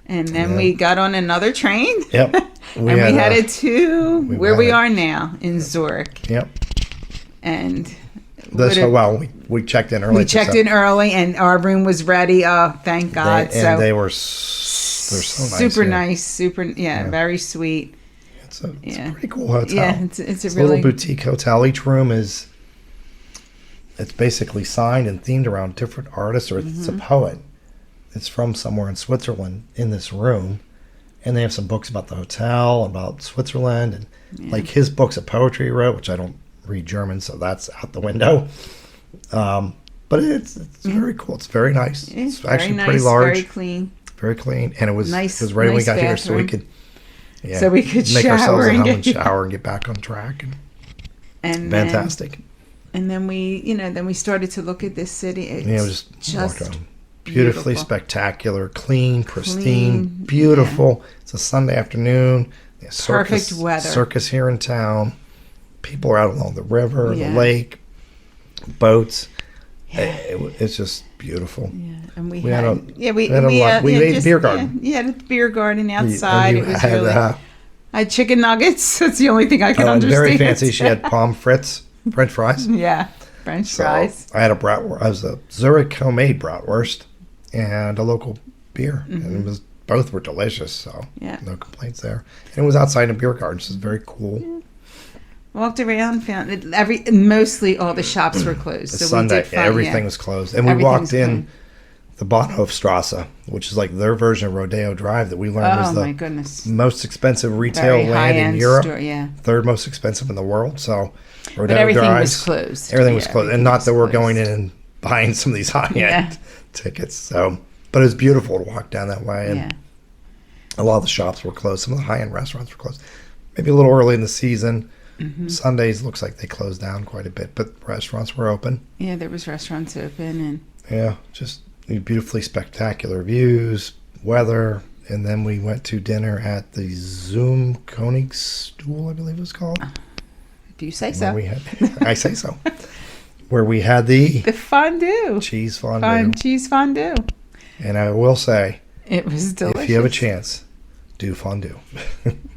And then we got on another train. Yep. And we headed to where we are now in Zurich. Yep. And we checked in early. We checked in early, and our room was ready. Oh, thank God! They were so nice. Super nice. Very sweet. It's a pretty cool hotel. Yeah, it's a really little boutique hotel. Each room it's basically signed and themed around different artists, or it's a poet. It's from somewhere in Switzerland in this room, and they have some books about the hotel, about Switzerland, and like his books of poetry he wrote, which I don't read German, so that's out the window. But it's very cool. It's very nice. It's actually pretty large, very clean, and it was nice. It was right when we got here, so we could make ourselves at home and shower and get back on track. And fantastic. And then we started to look at this city. It was just beautifully spectacular, clean, pristine, beautiful. Yeah. It's a Sunday afternoon. Perfect weather. Circus here in town. People are out along the river, the lake, boats. Yeah. It's just beautiful. Yeah, and we ate beer garden. Had a beer garden outside. It was really. I had chicken nuggets. That's the only thing I can understand. Very fancy. She had French fries. Yeah, French fries. I had a Zurich homemade bratwurst and a local beer, and both were delicious. So no complaints there. And it was outside in a beer garden, so it's very cool. Yeah. Walked around, found it. Mostly all the shops were closed. So Sunday, everything was closed, and we walked in the Bahnhofstrasse, which is like their version of Rodeo Drive that we learned was the most expensive retail land in Europe. Store, third most expensive in the world. So Rodeo everything was closed. Everything was closed, and not that we're going in and buying some of these high-end tickets. So, but it's beautiful to walk down that way, and a lot of the shops were closed. Some of the high-end restaurants were closed. Maybe a little early in the season. Sundays looks like they closed down quite a bit, but restaurants were open. Yeah, there was restaurants open, and just beautifully spectacular views, weather, and then we went to dinner at the Zum Königstuhl, I believe it was called. Do you say so? I say so. Where we had the fondue, cheese fondue, and I will say it was delicious. If you have a chance, do fondue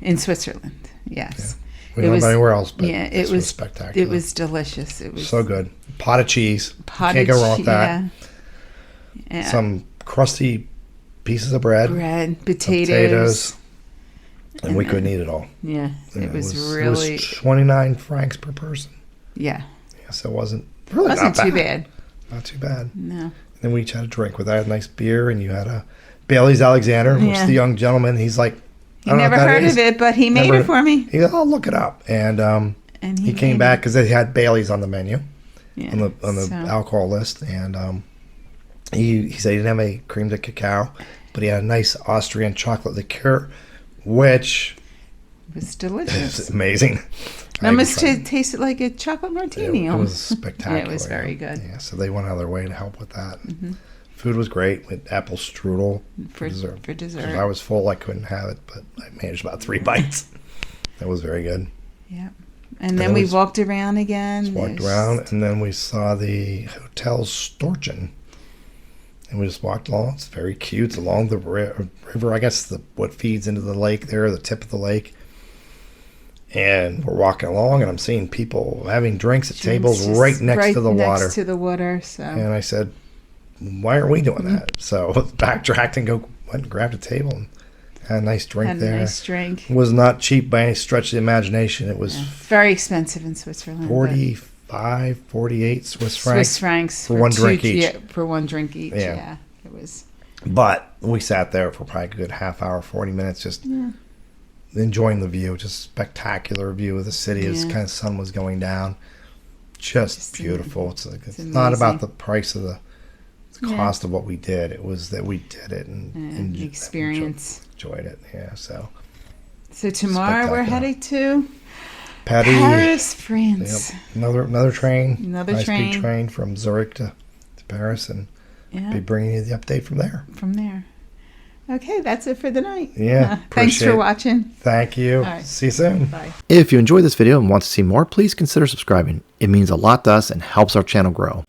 in Switzerland. Yes. Yeah. We don't have anywhere else, but it was spectacular. It was delicious. It was so good. Pot of cheese. Can't go wrong with that. Yeah. Some crusty pieces of bread. Potatoes. And we couldn't eat it all. Yeah. It was really... It was 29 francs per person. Yeah. So it wasn't too bad. Not too bad. No. And then we each had a drink with that. I had a nice beer, and you had a Bailey's Alexander, which the young gentleman, he's like, he never heard of it, but he made it for me. He goes, I'll look it up. And he came back because they had Bailey's on the menu, on the alcohol list. And he said he didn't have any cream de cacao, but he had a nice Austrian chocolate liqueur, which was delicious. It's amazing. It almost tasted like a chocolate martini. It was spectacular. It was very good. Yeah, so they went out of their way to help with that. Food was great with apple strudel for dessert. I was full, I couldn't have it, but I managed about 3 bites. That was very good. Yeah. And then we walked around again. And then we saw the Hotel Storchen. And we just walked along. It's very cute. It's along the river, I guess what feeds into the lake there, the tip of the lake. And we're walking along, and I'm seeing people having drinks at tables right next to the water. Next to the water. So. And I said, why aren't we doing that? So backtracked and went and grabbed a table and had a nice drink there. It was not cheap by any stretch of the imagination. It was very expensive in Switzerland. 45, 48 Swiss francs for one drink each. Yeah, for one drink each. Yeah, it was. But we sat there for probably a good half hour, 40 minutes, just enjoying the view. Just spectacular view of the city as kind of sun was going down. Just beautiful. It's not about the price of the cost of what we did. It was that we did it and the experience. Enjoyed it. Yeah. So tomorrow we're headed to Paris, France. Yep. Another train. Nice big train from Zurich to Paris, and be bringing you the update from there. Okay, that's it for the night. Yeah. Thanks for watching. Thank you. Right. See you soon. Bye. If you enjoyed this video and want to see more, please consider subscribing. It means a lot to us and helps our channel grow.